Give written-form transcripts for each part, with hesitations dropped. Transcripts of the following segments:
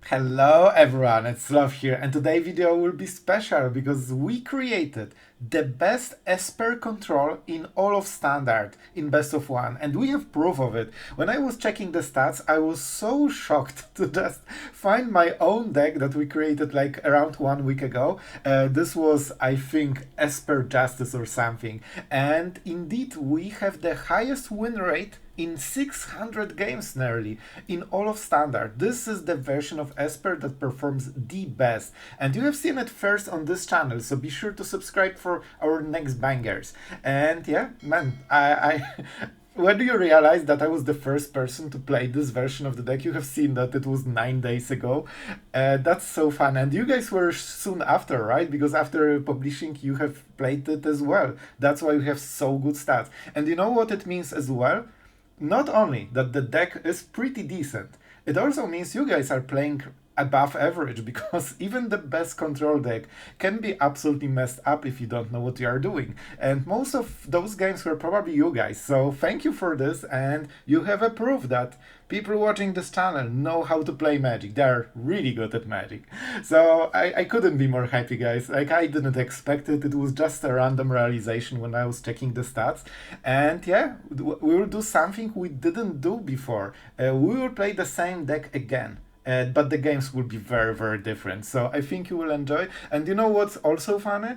Hello everyone, it's Sloth here, and today's video will be special because we created the best Esper control in all of Standard in Best of One, and we have proof of it. When I was checking the stats, I was so shocked to just find my own deck that we created like around 1 week ago. This was, I think, Esper Justice or something, and indeed we have the highest win rate in 600 games nearly in all of Standard. This is the version of Esper that performs the best, and you have seen it first on this channel, so be sure to subscribe for our next bangers. And yeah, man, I when do you realize that I was the first person to play this version of the deck? You have seen that it was 9 days ago. That's so fun, and you guys were soon after, right? Because after publishing, you have played it as well. That's why we have so good stats. And you know what it means as well? Not only that the deck is pretty decent, it also means you guys are playing above average because even the best control deck can be absolutely messed up if you don't know what you are doing. And most of those games were probably you guys. So thank you for this, and you have a proof that people watching this channel know how to play Magic. They're really good at Magic. So I couldn't be more happy, guys. Like, I didn't expect it. It was just a random realization when I was checking the stats. And yeah, we will do something we didn't do before. We will play the same deck again. But the games will be very, very different. So I think you will enjoy. And you know what's also funny?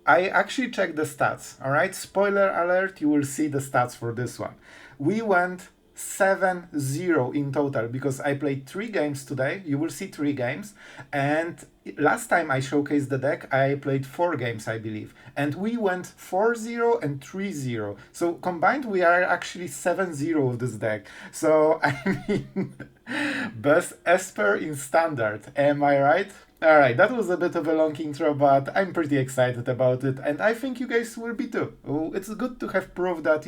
I actually checked the stats. All right, spoiler alert, you will see the stats for this one. We went 7-0 in total because I played 3 games today. You will see 3 games. And last time I showcased the deck, I played 4 games, I believe. And we went 4-0 and 3-0. So combined, we are actually 7-0 with this deck. So, I mean, best Esper in Standard. Am I right? Alright, that was a bit of a long intro, but I'm pretty excited about it, and I think you guys will be too. It's good to have proof that,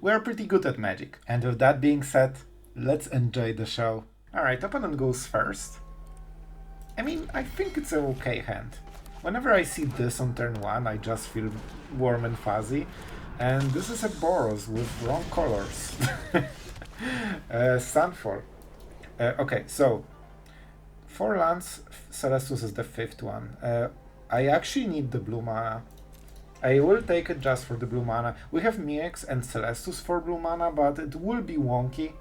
we are pretty good at Magic. And with that being said, let's enjoy the show. Alright, opponent goes first. I mean, I think it's an okay hand. Whenever I see this on turn 1, I just feel warm and fuzzy. And this is a Boros with wrong colors. Sunfall. Okay, so 4 lands, Celestus is the 5th one. I actually need the blue mana. I will take it just for the blue mana. We have Mire and Celestus for blue mana, but it will be wonky.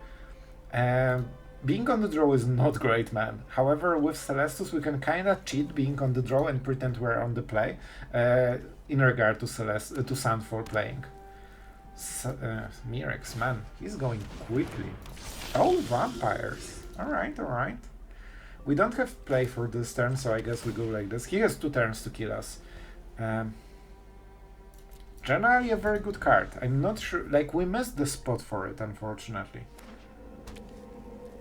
Being on the draw is not great, man. However, with Celestus, we can kinda cheat being on the draw and pretend we're on the play, in regard to to Sunfall playing. Mire, man, he's going quickly. Oh, vampires. Alright, alright. We don't have play for this turn, so I guess we go like this. He has 2 turns to kill us. Generally a very good card. I'm not sure, like, we missed the spot for it, unfortunately.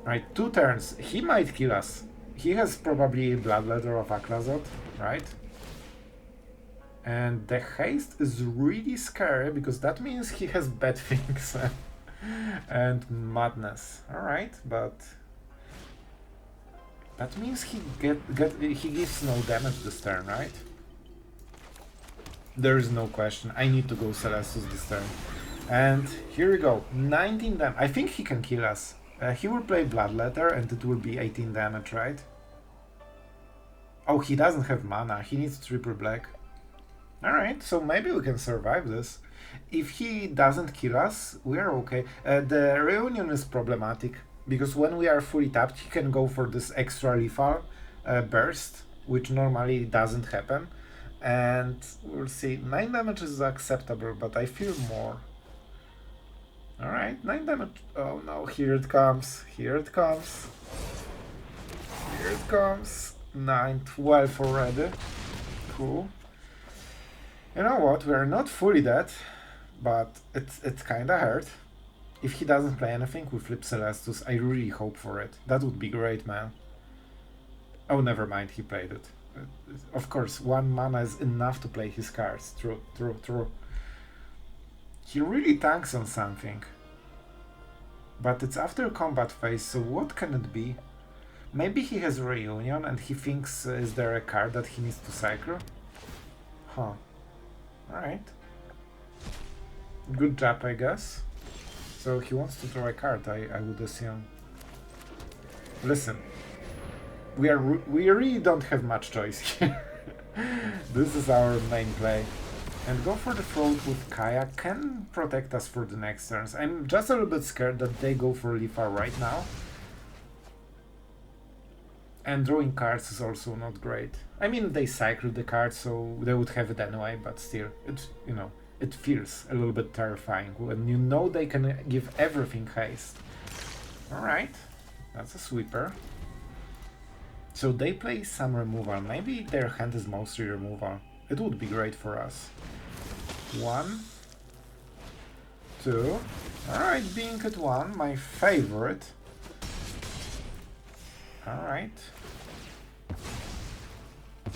Right, 2 turns. He might kill us. He has probably Bloodletter of Aklazot, right? And the haste is really scary because that means he has bad things. And madness. Alright, but that means he gives no damage this turn, right? There is no question. I need to go Celestus this turn. And here we go. 19 damage. I think he can kill us. He will play Bloodletter and it will be 18 damage, right? Oh, he doesn't have mana. He needs triple black. Alright, so maybe we can survive this. If he doesn't kill us, we are okay. The reunion is problematic because when we are fully tapped, he can go for this extra lethal burst, which normally doesn't happen. And we'll see. 9 damage is acceptable, but I feel more. Alright, 9 damage. Oh no, here it comes. Here it comes. Here it comes. 9, 12 already. Cool. You know what? We are not fully dead, but it's kinda hurt. If he doesn't play anything, we flip Celestus. I really hope for it. That would be great, man. Oh, never mind, he played it. Of course, 1 mana is enough to play his cards. True, true, true. He really tanks on something. But it's after combat phase, so what can it be? Maybe he has Reunion and he thinks, is there a card that he needs to cycle? Huh. Alright. Good job, I guess. So he wants to draw a card, I would assume. Listen. We really don't have much choice here. This is our main play. And go for the throat with Kaya can protect us for the next turns. I'm just a little bit scared that they go for Lifa right now. And drawing cards is also not great. I mean, they cycled the cards, so they would have it anyway, but still, it feels a little bit terrifying when you know they can give everything haste. Alright, that's a sweeper. So they play some removal. Maybe their hand is mostly removal. It would be great for us. 1, 2. Alright, being at 1, my favorite. Alright.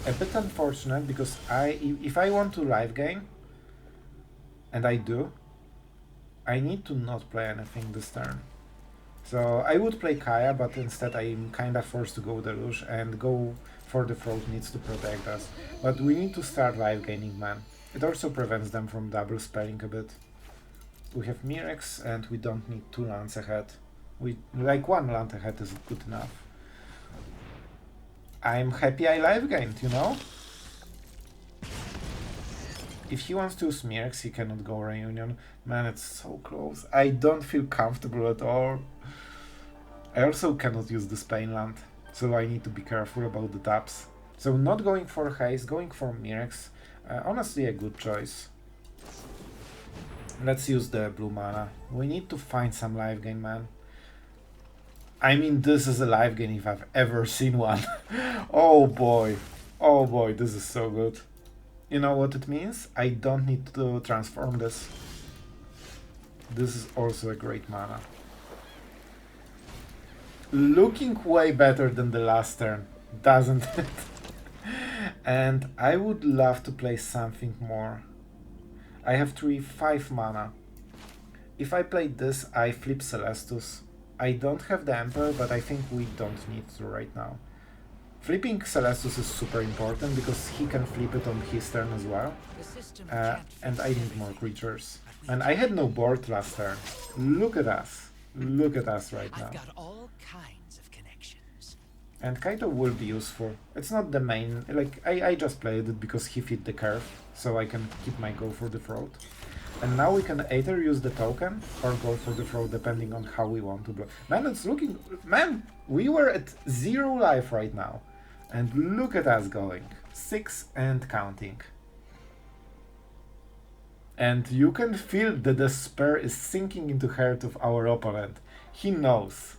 A bit unfortunate because if I want to live gain, and I do, I need to not play anything this turn. So I would play Kaya, but instead I'm kinda forced to go Deluge, and go for the throat needs to protect us. But we need to start live gaining, man. It also prevents them from double spelling a bit. We have Mirex and we don't need 2 lands ahead. Like 1 land ahead is good enough. I'm happy I live gained, you know? If he wants to use Mirex, he cannot go Reunion. Man, it's so close. I don't feel comfortable at all. I also cannot use the Spain land, so I need to be careful about the taps. So not going for haste, going for Mirex. Honestly, a good choice. Let's use the blue mana. We need to find some live gain, man. I mean, this is a live gain if I've ever seen one. Oh boy, this is so good. You know what it means? I don't need to transform this. This is also a great mana. Looking way better than the last turn, doesn't it? And I would love to play something more. I have 5 mana. If I play this, I flip Celestus. I don't have the Emperor, but I think we don't need to right now. Flipping Celestus is super important because he can flip it on his turn as well. And I need more creatures. And I had no board last turn. Look at us. Look at us right now. And Kaito will be useful. It's not the main, like, I just played it because he fit the curve, so I can keep my go for the throat. And now we can either use the token or go for the throat depending on how we want to block. Man, it's looking, man, we were at 0 life right now. And look at us going. 6 and counting. And you can feel the despair is sinking into the heart of our opponent. He knows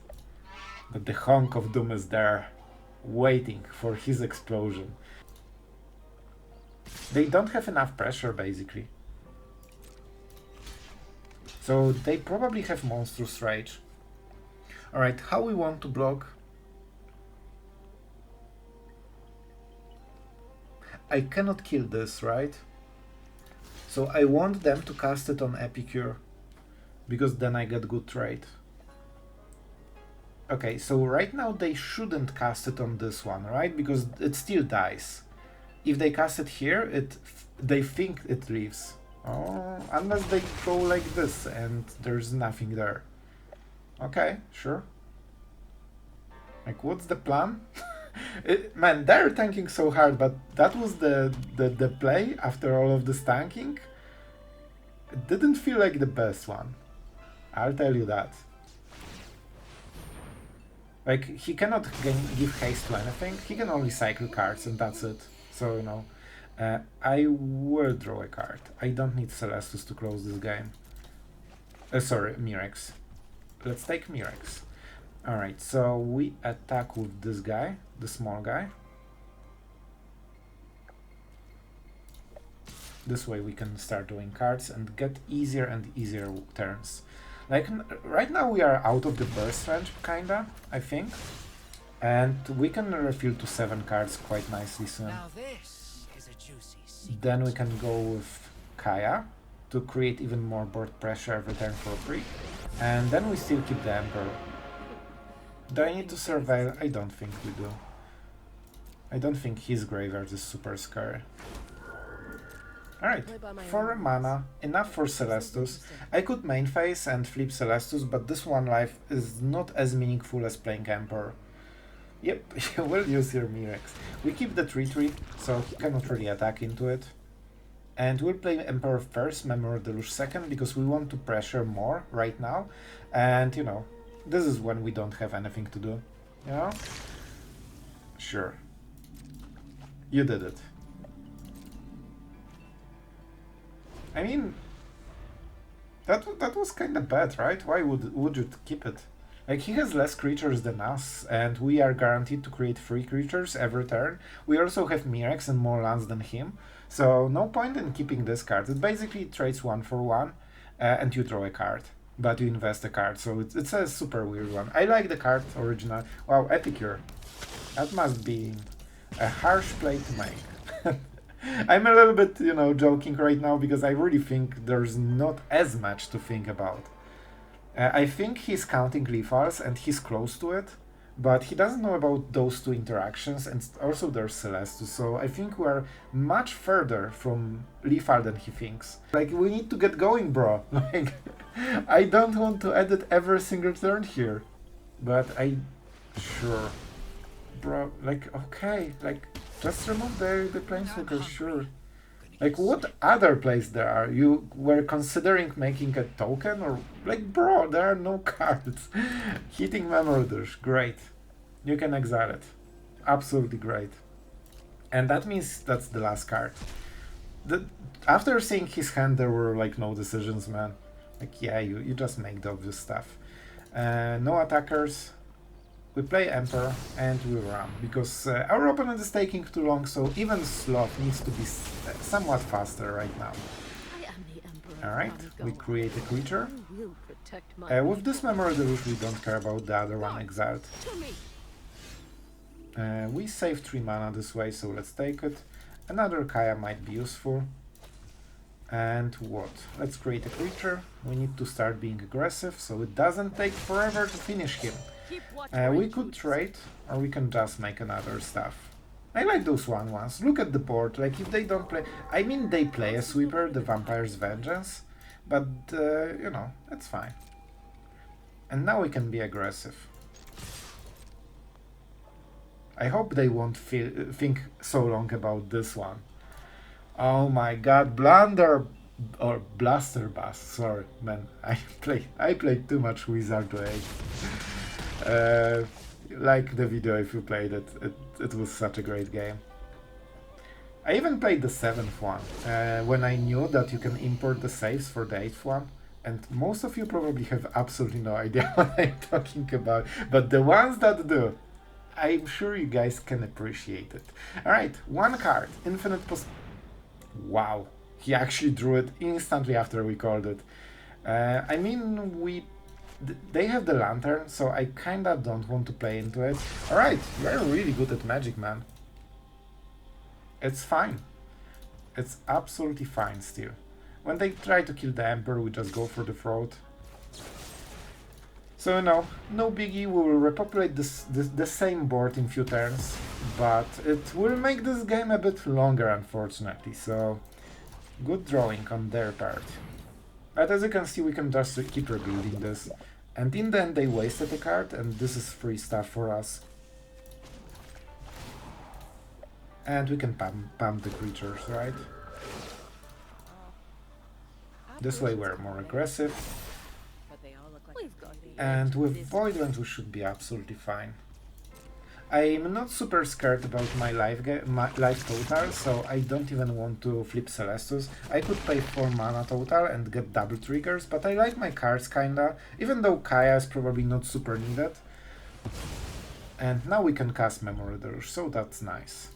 that the honk of doom is there, waiting for his explosion. They don't have enough pressure, basically. So they probably have Monstrous Rage. Alright, how we want to block? I cannot kill this, right? So I want them to cast it on Epicure, because then I get good trade. Okay, so right now they shouldn't cast it on this one, right? Because it still dies. If they cast it here, they think it leaves. Oh, unless they go like this and there's nothing there. Okay, sure. Like, what's the plan? Man, they're tanking so hard, but that was the play after all of this tanking. It didn't feel like the best one. I'll tell you that. Like, he cannot give haste to anything. He can only cycle cards and that's it. So, you know, I will draw a card. I don't need Celestus to close this game. Sorry, Mirex. Let's take Mirex. Alright, so we attack with this guy, the small guy. This way we can start drawing cards and get easier and easier turns. Like, right now we are out of the burst range, kinda, I think. And we can refill to 7 cards quite nicely soon. Now this is a juicy secret. Then we can go with Kaya to create even more board pressure every turn for free. And then we still keep the Emperor. Do I need to surveil? I don't think we do. I don't think his graveyard is super scary. Alright, 4 mana, enough for Celestus. I could main phase and flip Celestus, but this 1 life is not as meaningful as playing Emperor. Yep, you will use your Mirex. We keep the 3-3, so he cannot really attack into it. And we'll play Emperor first, Memory Deluge second, because we want to pressure more right now. And, you know, this is when we don't have anything to do. You know? Sure. You did it. I mean, that was kind of bad, right? Why would you keep it? Like, he has less creatures than us, and we are guaranteed to create 3 creatures every turn. We also have Mirex and more lands than him, so no point in keeping this card. It basically trades 1 for 1, and you draw a card, but you invest a card, so it's a super weird one. I like the card original. Wow, Epicure. That must be a harsh play to make. I'm a little bit, you know, joking right now, because I really think there's not as much to think about. I think he's counting lethals and he's close to it, but he doesn't know about those 2 interactions, and also there's Celestus, so I think we're much further from lethal than he thinks. Like, we need to get going, bro. Like, I don't want to edit every single turn here, but sure. Bro, like, okay, like, just remove the planeswalker, sure. Like, what other place there are? You were considering making a token? Or, like, bro, there are no cards. Hitting Memory Deluge, great. You can exile it. Absolutely great. And that means that's the last card. After seeing his hand, there were, like, no decisions, man. Like, yeah, you just make the obvious stuff. No attackers. We play Emperor and we run, because our opponent is taking too long, so even Sloth needs to be somewhat faster right now. Alright, we create a creature. With this Memory Deluge we don't care about the other one exiled. We save 3 mana this way, so let's take it. Another Kaya might be useful. And what? Let's create a creature. We need to start being aggressive, so it doesn't take forever to finish him. We could trade, or we can just make another stuff. I like those 1/1s. Look at the board, like, if they don't play... I mean, they play a sweeper, the Vampire's Vengeance, but, you know, that's fine. And now we can be aggressive. I hope they won't think so long about this one. Oh my god, Blunder... or Blasterbass, sorry, man, I played too much Wizard Age. Like the video if you played it. It was such a great game. I even played the 7th one, when I knew that you can import the saves for the 8th one, and most of you probably have absolutely no idea what I'm talking about, but the ones that do, I'm sure you guys can appreciate it. Alright, 1 card, infinite Wow, he actually drew it instantly after we called it. I mean, they have the Lantern, so I kinda don't want to play into it. Alright, you're really good at Magic, man. It's fine. It's absolutely fine still. When they try to kill the Emperor, we just go for the throat. So, no biggie, we will repopulate the same board in few turns, but it will make this game a bit longer, unfortunately, so good drawing on their part. But as you can see, we can just keep rebuilding this. And in the end, they wasted a card, and this is free stuff for us. And we can pump the creatures, right? This way we're more aggressive. And with Void Rend we should be absolutely fine. I'm not super scared about my life total, so I don't even want to flip Celestus. I could pay 4 mana total and get double triggers, but I like my cards kinda, even though Kaya is probably not super needed. And now we can cast Memory Deluge, so that's nice.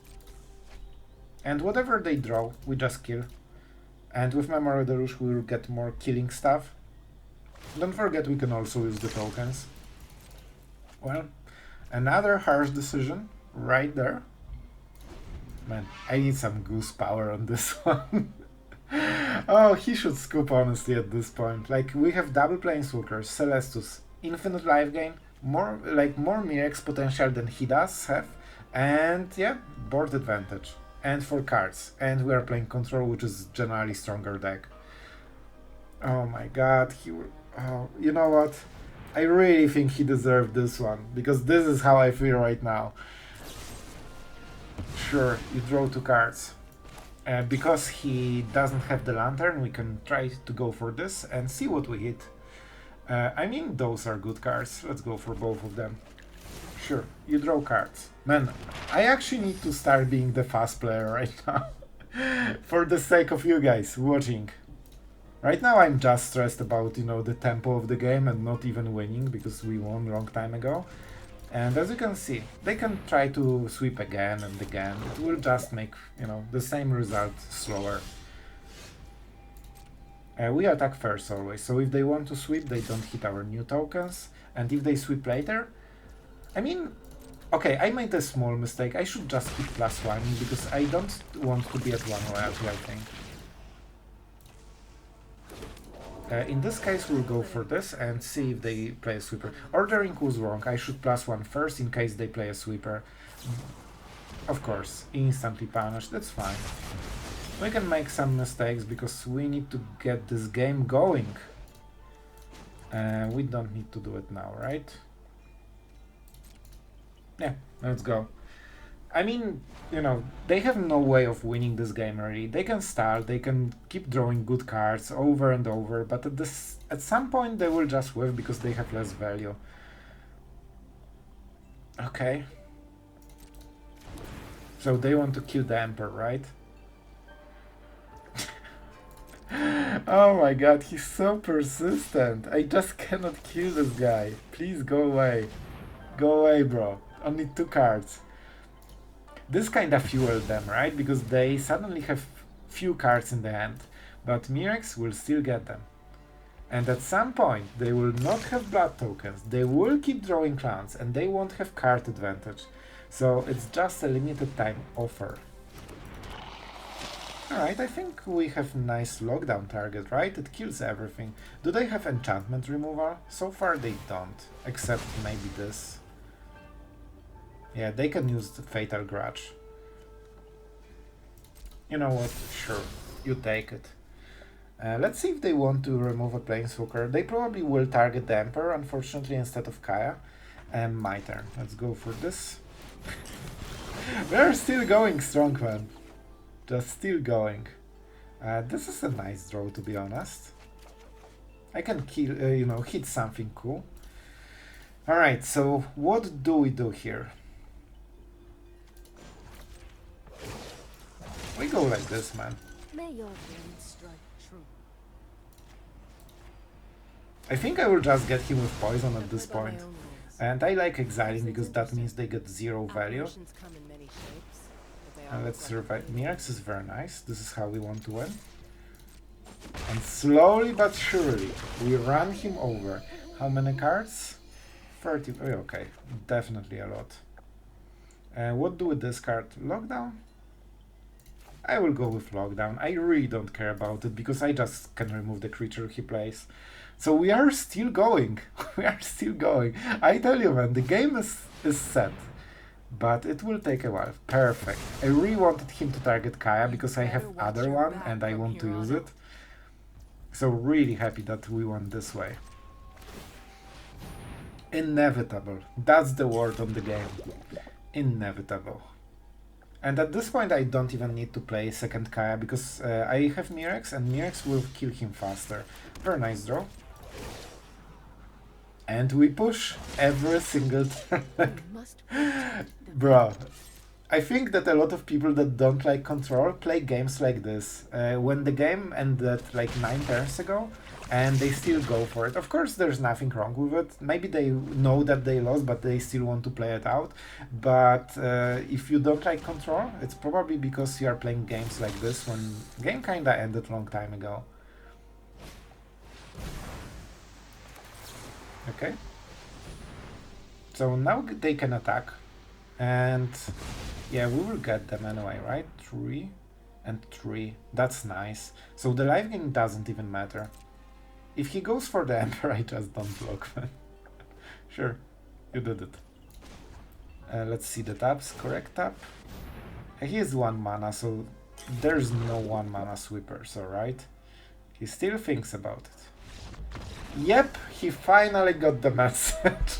And whatever they draw, we just kill. And with Memory Deluge we will get more killing stuff. Don't forget we can also use the tokens. Well, another harsh decision right there. Man, I need some goose power on this one. Oh, he should scoop honestly at this point. Like, we have double planeswalkers, Celestus, infinite life gain, more Mirex potential than he does have, and yeah, board advantage. And 4 cards. And we are playing control, which is generally stronger deck. Oh my god, oh, you know what? I really think he deserved this one, because this is how I feel right now. Sure, you draw 2 cards. Because he doesn't have the lantern, we can try to go for this and see what we hit. I mean, those are good cards. Let's go for both of them. Sure, you draw cards. Man, I actually need to start being the fast player right now. For the sake of you guys watching. Right now I'm just stressed about, you know, the tempo of the game and not even winning because we won a long time ago. And as you can see, they can try to sweep again and again. It will just make, you know, the same result slower. We attack first always, so if they want to sweep, they don't hit our new tokens. And if they sweep later, I mean, okay, I made a small mistake. I should just hit +1 because I don't want to be at 1 royalty, I think. In this case, we'll go for this and see if they play a sweeper. Ordering was wrong. I should +1 first in case they play a sweeper. Of course, instantly punished. That's fine. We can make some mistakes because we need to get this game going. We don't need to do it now, right? Yeah, let's go. I mean, you know, they have no way of winning this game already. They can start, they can keep drawing good cards over and over, but at some point they will just whiff because they have less value. Okay. So they want to kill the Emperor, right? Oh my god, he's so persistent. I just cannot kill this guy. Please go away. Go away, bro. Only 2 cards. This kinda fueled them, right? Because they suddenly have few cards in the hand, but Mirex will still get them. And at some point, they will not have blood tokens, they will keep drawing clans, and they won't have card advantage. So it's just a limited time offer. Alright, I think we have a nice lockdown target, right? It kills everything. Do they have enchantment removal? So far they don't, except maybe this. Yeah, they can use the Fatal Grudge. You know what? Sure, you take it. Let's see if they want to remove a Planeswalker. They probably will target the Emperor, unfortunately, instead of Kaya. My turn. Let's go for this. We're still going strong, man. Just still going. This is a nice draw, to be honest. I can kill, you know, hit something cool. Alright, so what do we do here? We go like this, man. May your wind strike true. I think I will just get him with poison at this point. And I like exiling because that means they get 0 value. And let's survive. Mirex is very nice. This is how we want to win. And slowly but surely, we run him over. How many cards? 30. Oh, okay, definitely a lot. What do we discard? Lockdown? I will go with Lockdown. I really don't care about it because I just can remove the creature he plays. So we are still going. We are still going. I tell you, man, the game is set. But it will take a while. Perfect. I really wanted him to target Kaya because I have other one and I want to use it. So really happy that we went this way. Inevitable. That's the word on the game. Inevitable. And at this point I don't even need to play second Kaya because I have Mirex and Mirex will kill him faster. Very nice draw. And we push every single time. Bro, I think that a lot of people that don't like Control play games like this. When the game ended like 9 turns ago, and they still go for it. Of course, there's nothing wrong with it. Maybe they know that they lost, but they still want to play it out. But if you don't like Control, it's probably because you are playing games like this when the game kinda ended a long time ago. Okay. So now they can attack. And yeah, we will get them anyway, right? 3 and 3. That's nice. So the life gain doesn't even matter. If he goes for the Emperor, I just don't block, man. Sure, you did it. Let's see the taps. Correct tap. He is 1 mana, so there's no 1 mana sweepers, alright? He still thinks about it. Yep, he finally got the message.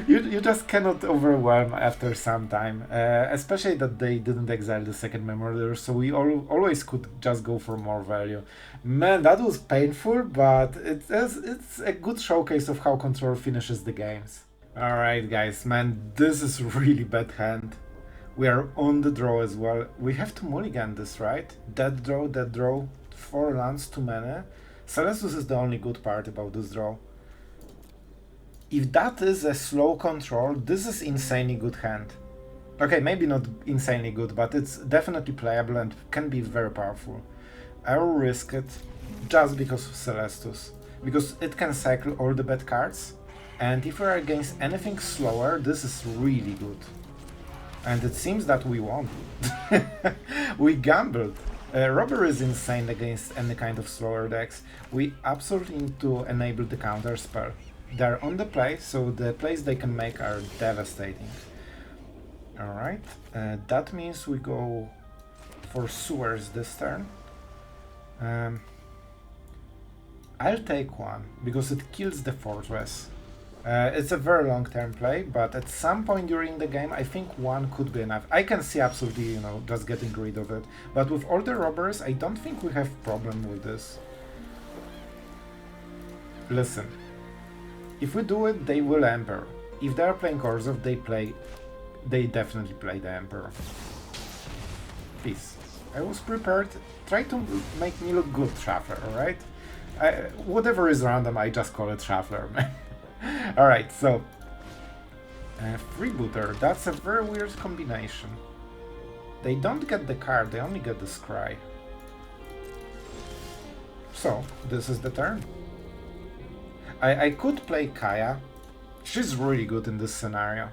You just cannot overwhelm after some time, especially that they didn't exile the second Memory Deluge, so we always could just go for more value. Man, that was painful, but it's a good showcase of how Control finishes the games. Alright guys, man, this is really bad hand. We are on the draw as well. We have to mulligan this, right? Dead draw, 4 lands too many. Celestus is the only good part about this draw. If that is a slow control, this is insanely good hand. Okay, maybe not insanely good, but it's definitely playable and can be very powerful. I will risk it just because of Celestus, because it can cycle all the bad cards, and if we are against anything slower, this is really good. And it seems that we won. We gambled. Robbery is insane against any kind of slower decks. We absolutely need to enable the counter spell. They're on the play, so the plays they can make are devastating. Alright, that means we go for Sewers this turn. I'll take one, because it kills the fortress. It's a very long-term play, but at some point during the game, I think one could be enough. I can see absolutely, just getting rid of it. But with all the robbers, I don't think we have problem with this. Listen. If we do it, they will Emperor. If they are playing Orzhov, they definitely play the Emperor. Peace. I was prepared. Try to make me look good, Shuffler, alright? Whatever is random, I just call it Shuffler, man. Alright, so... Freebooter, that's a very weird combination. They don't get the card, they only get the scry. So, this is the turn. I could play Kaya. She's really good in this scenario.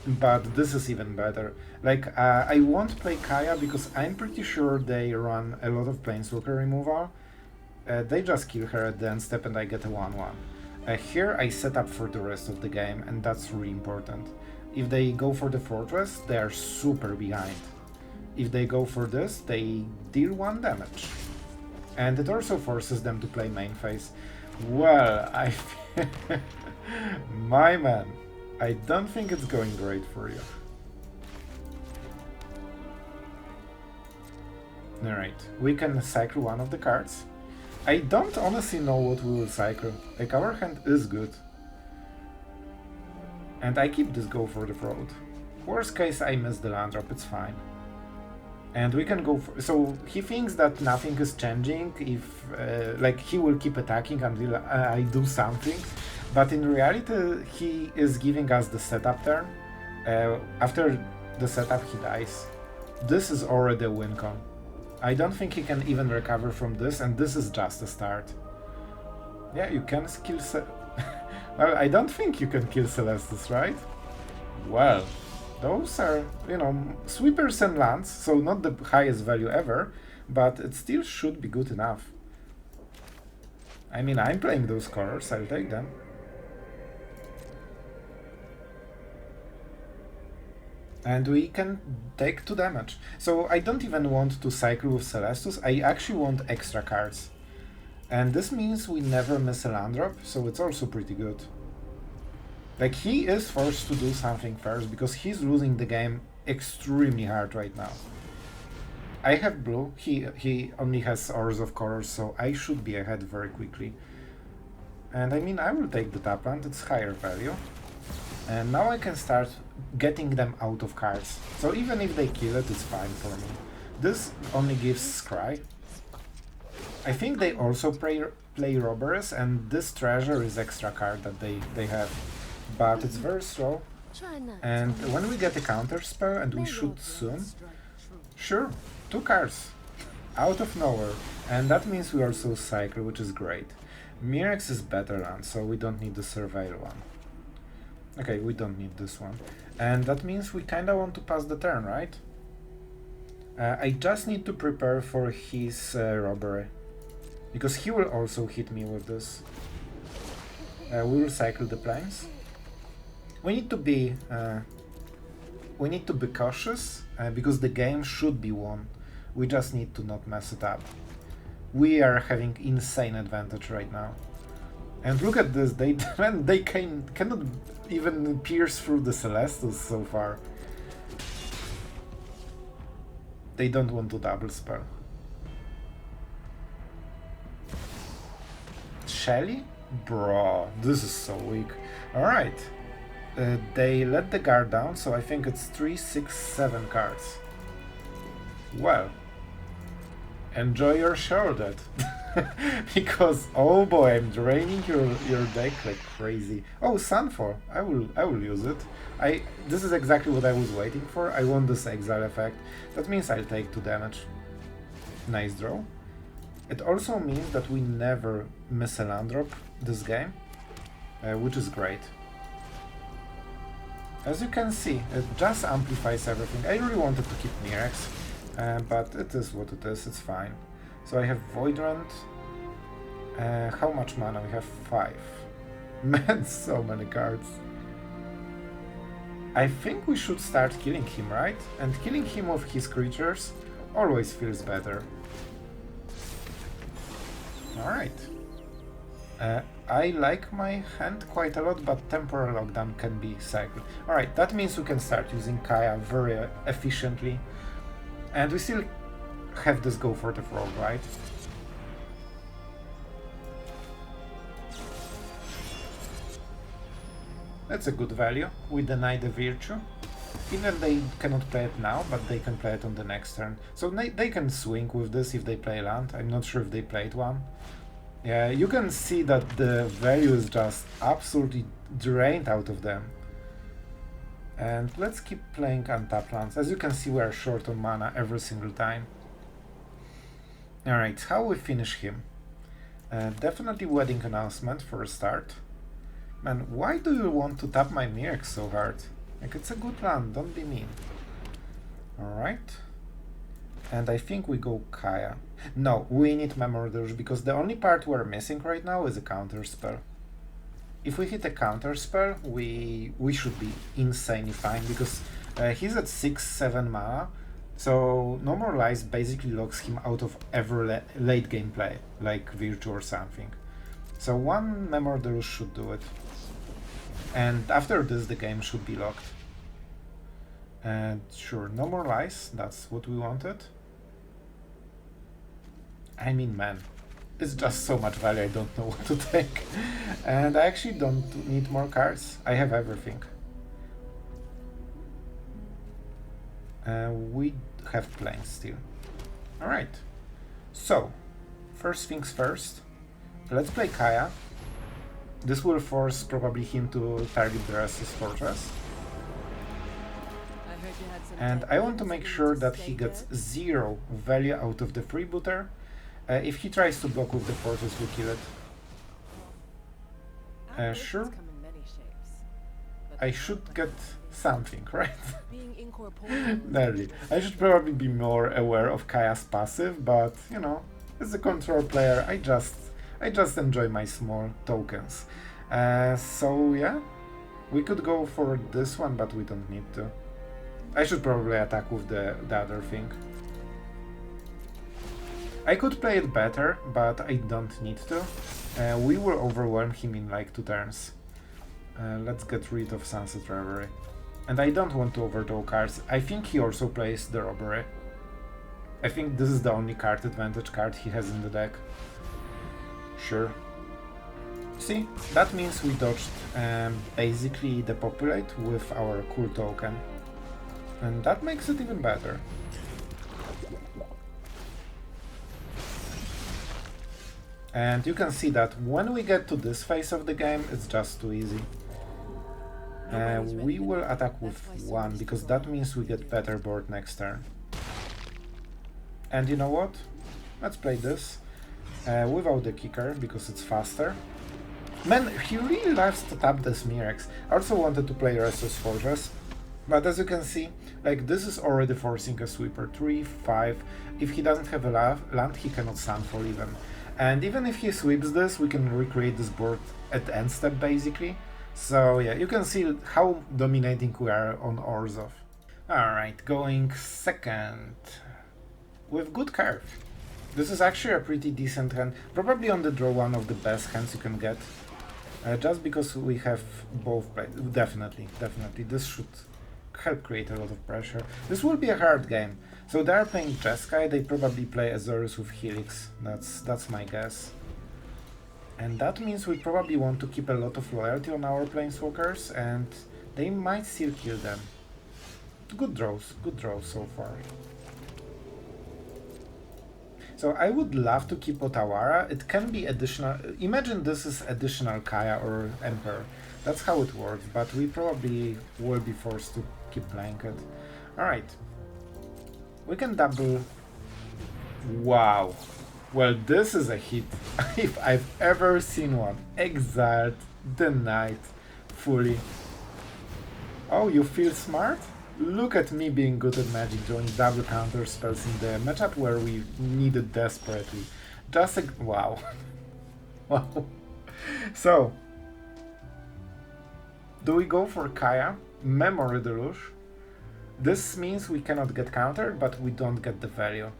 But this is even better. Like, I won't play Kaya because I'm pretty sure they run a lot of Planeswalker removal. They just kill her at the end step and I get a 1-1. Here I set up for the rest of the game, and that's really important. If they go for the fortress, they are super behind. If they go for this, they deal 1 damage. And it also forces them to play main phase. Well, my man, I don't think it's going great for you. Alright, we can cycle one of the cards. I don't honestly know what we will cycle. Like, our hand is good. And I keep this go for the fraud. Worst case, I miss the land drop, it's fine. And we can go for... So, he thinks that nothing is changing if... like, he will keep attacking until I do something. But in reality, he is giving us the setup turn. After the setup, he dies. This is already a win con. I don't think he can even recover from this, and this is just a start. Yeah, you can kill... Well, I don't think you can kill Celestus, right? Well, those are, sweepers and lands, so not the highest value ever, but it still should be good enough. I mean, I'm playing those colors, I'll take them. And we can take 2 damage. So I don't even want to cycle with Celestus, I actually want extra cards. And this means we never miss a land drop, so it's also pretty good. Like, he is forced to do something first, because he's losing the game extremely hard right now. I have blue, he only has Ores of colors, so I should be ahead very quickly. And I mean, I will take the tap land, it's higher value. And now I can start getting them out of cards. So even if they kill it, it's fine for me. This only gives Scry. I think they also play Robbers, and this treasure is extra card that they have. But it's very slow. And when we get a counter spell, and we should soon, sure, 2 cards. Out of nowhere. And that means we also cycle, which is great. Mirex is better land, so we don't need the Surveil one. Okay, we don't need this one. And that means we kinda want to pass the turn, right? I just need to prepare for his robbery. Because he will also hit me with this. We will cycle the planes. We need to be cautious, because the game should be won We just need to not mess it up. We are having insane advantage right now. And look at this, they cannot even pierce through the Celestus so far. They don't want to double spell. Shelly? Bro, this is so weak. Alright. They let the guard down, so I think it's 3, 6, 7 cards. Well. Enjoy your show, that. Because, oh boy, I'm draining your deck like crazy. Oh, Sunfall. I will use it. This is exactly what I was waiting for. I want this exile effect. That means I'll take 2 damage. Nice draw. It also means that we never miss a land drop this game, which is great. As you can see, it just amplifies everything. I really wanted to keep Mirex, but it is what it is, it's fine. So I have Void Rend. How much mana? We have 5. Man, so many cards. I think we should start killing him, right? And killing him with his creatures always feels better. Alright. I like my hand quite a lot, but temporal lockdown can be cycled. Alright, that means we can start using Kaya very efficiently. And we still have this go for the frog, right? That's a good value. We deny the virtue. Even they cannot play it now, but they can play it on the next turn. So they can swing with this if they play land. I'm not sure if they played one. Yeah, you can see that the value is just absolutely drained out of them. And let's keep playing untapped lands. As you can see, we are short on mana every single time. Alright, how we finish him? Definitely wedding announcement for a start. Man, why do you want to tap my Mirex so hard? Like, it's a good land, don't be mean. Alright. And I think we go Kaya. No, we need Memory Deluge, because the only part we're missing right now is a counter spell. If we hit a counter spell, we should be insanely fine, because he's at 6-7 mana, so No More Lies basically locks him out of every late game play, like Virtue or something. So one Memory Deluge should do it. And after this, the game should be locked. And sure, No More Lies, that's what we wanted. I mean, man, it's just so much value, I don't know what to take. And I actually don't need more cards, I have everything. We have planes still. Alright, so, first things first, let's play Kaya. This will force probably him to target the Restless Fortress. And I want to make sure that he gets 0 value out of the freebooter. If he tries to block with the fortress, we kill it. Sure. I should get something, right? Nearly. I should probably be more aware of Kaya's passive, but you know, as a control player, I just enjoy my small tokens. So yeah, we could go for this one, but we don't need to. I should probably attack with the other thing. I could play it better, but I don't need to. We will overwhelm him in like 2 turns. Let's get rid of Sunset Revelry. And I don't want to overdraw cards. I think he also plays the Robbery. I think this is the only card advantage card he has in the deck. Sure. See, that means we dodged basically the Populate with our cool token. And that makes it even better. And you can see that when we get to this phase of the game, it's just too easy. We will attack with 1, because that means we get better board next turn. And you know what? Let's play this without the kicker, because it's faster. Man, he really loves to tap this Mirex. I also wanted to play Restless Fortress, but as you can see, like, this is already forcing a sweeper. 3, 5. If he doesn't have a land, he cannot Sunfall even. And even if he sweeps this, we can recreate this board at end step basically. So yeah, you can see how dominating we are on Orzhov. Alright, going second. with good curve. This is actually a pretty decent hand, probably on the draw one of the best hands you can get. Just because we have both plays. Definitely. This should help create a lot of pressure. This will be a hard game. So they are playing Jeskai, they probably play Azorius with Helix. That's my guess. And that means we probably want to keep a lot of loyalty on our Planeswalkers, and they might still kill them. Good draws so far. So I would love to keep Otawara. It can be additional. Imagine this is additional Kaya or Emperor. That's how it works, but we probably will be forced to keep playing it. Alright. We can double. Wow. Well, this is a hit. If I've ever seen one. Exiled, denied, fully. Oh, you feel smart? Look at me being good at Magic, drawing double counter spells in the matchup where we needed desperately. Just a... wow. Wow. So, do we go for Kaya? Memory Deluge. This means we cannot get countered, but we don't get the value.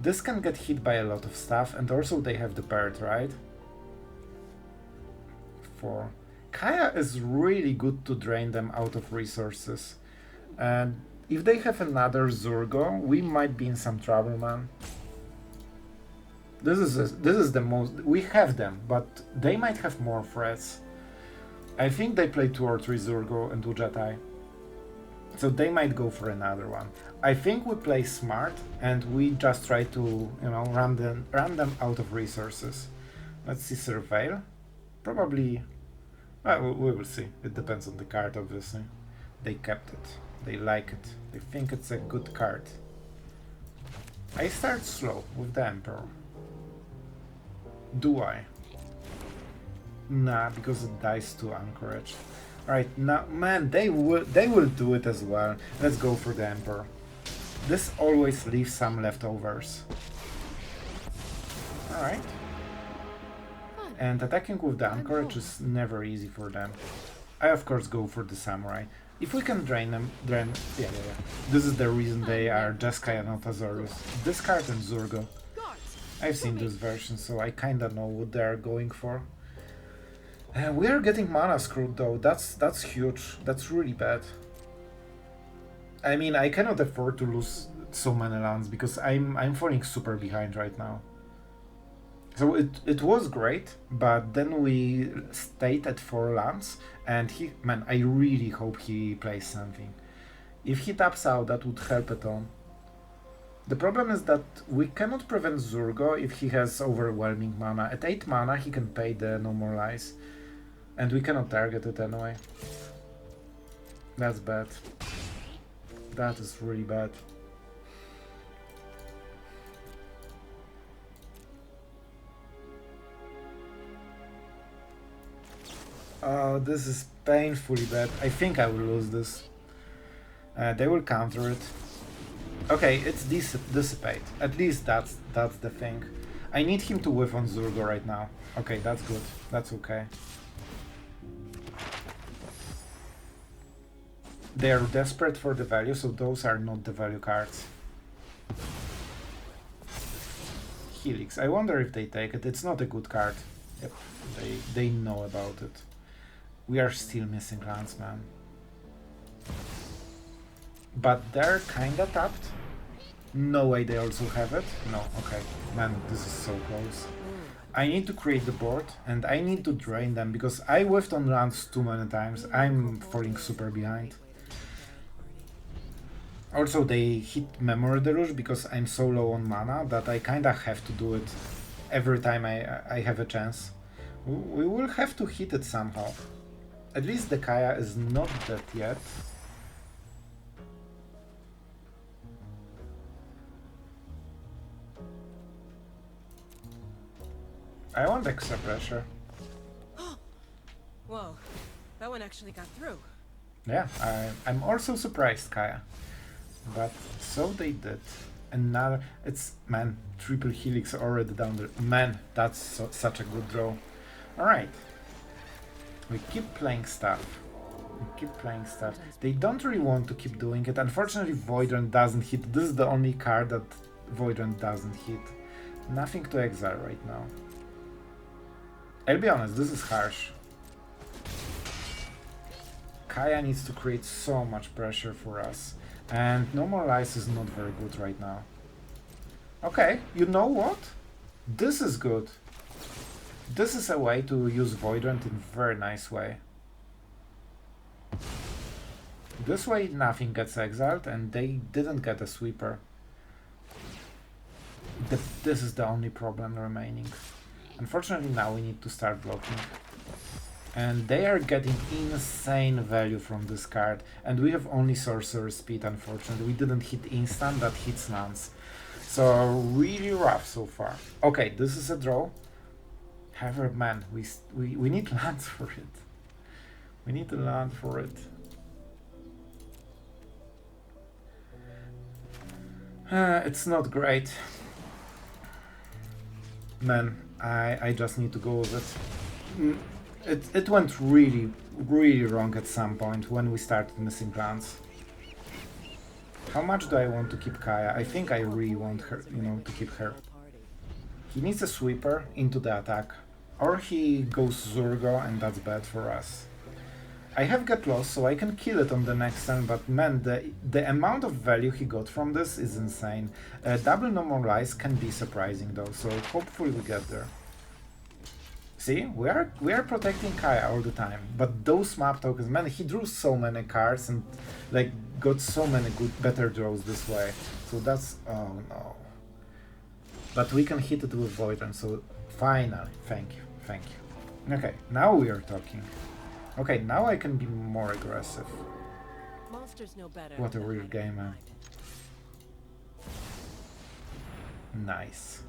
This can get hit by a lot of stuff, and also they have the bird, right? 4. Kaya is really good to drain them out of resources. And if they have another Zurgo, we might be in some trouble, man. This is the most... we have them, but they might have more threats. I think they play 2 or 3 Zurgo and Ujatai. So they might go for another one. I think we play smart and we just try to, you know, run them out of resources. Let's see, Surveil. Probably... well, we will see. It depends on the card, obviously. They kept it. They like it. They think it's a good card. I start slow with the Emperor. Do I? Nah, because it dies to Anchorage. Alright, now, man, they will do it as well. Let's go for the Emperor. This always leaves some leftovers. Alright. And attacking with the Anchorage is never easy for them. I of course go for the Samurai. If we can drain them, yeah. This is the reason they are Jeskai and not Azorius. This card and Zurgo. I've seen this version, so I kinda know what they're going for. We are getting mana screwed though. That's huge. That's really bad. I mean, I cannot afford to lose so many lands because I'm falling super behind right now. So it was great, but then we stayed at 4 lands, and man, I really hope he plays something. If he taps out, that would help a ton. The problem is that we cannot prevent Zurgo if he has overwhelming mana. At 8 mana, he can pay the No More Lies, and we cannot target it anyway. That's bad. That is really bad. Oh, this is painfully bad. I think I will lose this. They will counter it. Okay, it's dissipate. At least that's the thing. I need him to whiff on Zurgo right now. Okay, that's good. That's okay. They are desperate for the value, so those are not the value cards. Helix. I wonder if they take it. It's not a good card. Yep, they know about it. We are still missing lands, man. But they're kinda tapped. No way they also have it. No, okay. Man, this is so close. I need to create the board, and I need to drain them, because I whiffed on lands too many times. I'm falling super behind. Also, they hit Memory Deluge because I'm so low on mana that I kinda have to do it every time I have a chance. We will have to hit it somehow. At least the Kaya is not dead yet. I want extra pressure. Whoa, that one actually got through. Yeah, I'm also surprised, Kaya. But so they did. Another, it's, man, triple Helix already down there. Man, that's such a good draw. Alright. We keep playing stuff. They don't really want to keep doing it. Unfortunately, Void Rend doesn't hit. This is the only card that Void Rend doesn't hit. Nothing to exile right now. I'll be honest, this is harsh. Kaya needs to create so much pressure for us, and No More Lies is not very good right now. Okay, you know what? This is good. This is a way to use Void Rend in a very nice way. This way nothing gets exiled and they didn't get a sweeper. This is the only problem remaining. Unfortunately now we need to start blocking. And they are getting insane value from this card, and we have only sorcerer speed unfortunately. We didn't hit instant, that hits lands. So really rough so far. Okay, this is a draw. However, man, we need lands for it. We need to land for it. It's not great. Man, I just need to go with it. It went really wrong at some point when we started missing lands. How much do I want to keep Kaya? I think I really want her, you know, to keep her. He needs a sweeper into the attack. Or he goes Zurgo and that's bad for us. I have Get Lost, so I can kill it on the next turn, but man, the amount of value he got from this is insane. Double No More Lies can be surprising though, so hopefully we get there. See, we are protecting Kaya all the time, but those map tokens, man, he drew so many cards and like got so many better draws this way. So that's, oh no. But we can hit it with Void Rend, so finally, thank you. Okay, now we are talking. Okay, now I can be more aggressive. Monsters know better. What a weird game, man. Nice.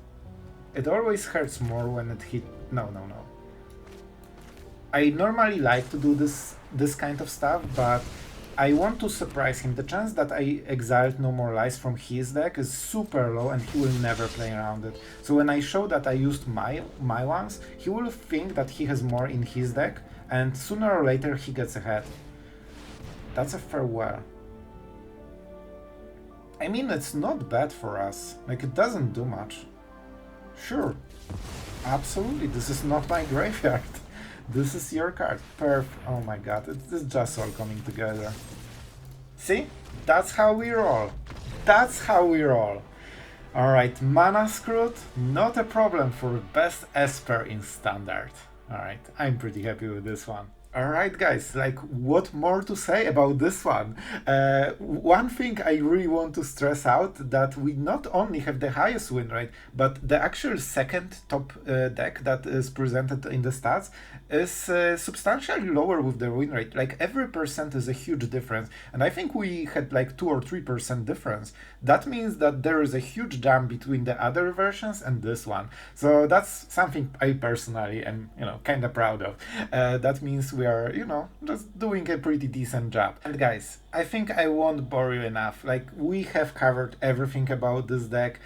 It always hurts more when it hit. No. I normally like to do this kind of stuff, but I want to surprise him. The chance that I exiled No More Lies from his deck is super low and he will never play around it. So when I show that I used my ones, he will think that he has more in his deck, and sooner or later he gets ahead. That's a farewell. I mean, it's not bad for us. Like, it doesn't do much. Sure. Absolutely, this is not my graveyard. This is your card. Perf. Oh my god, it's just all coming together. See? That's how we roll. That's how we roll. Alright, mana screwed. Not a problem for best Esper in Standard. Alright, I'm pretty happy with this one. Alright guys, like, what more to say about this one? One thing I really want to stress out, that we not only have the highest win rate, but the actual second top deck that is presented in the stats is substantially lower with the win rate. Like, every percent is a huge difference, and I think we had like 2 or 3% difference. That means that there is a huge jump between the other versions and this one. So that's something I personally am, you know, kind of proud of. That means we are, you know, just doing a pretty decent job. And guys, I think I won't bore you enough. Like, we have covered everything about this deck.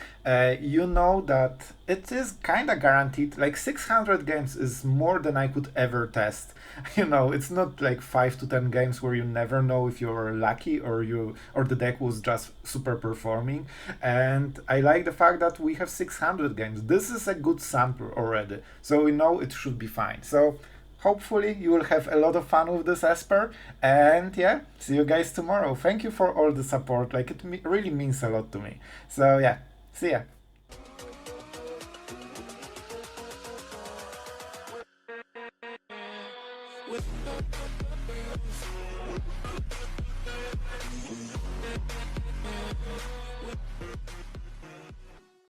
You know that it is kind of guaranteed. Like, 600 games is more than I could ever test. You know, it's not like 5 to 10 games where you never know if you're lucky or the deck was just super performing. And I like the fact that we have 600 games. This is a good sample already, so we know it should be fine. So hopefully you will have a lot of fun with this Esper, and yeah, see you guys tomorrow. Thank you for all the support, like, it really means a lot to me. So yeah, see ya. With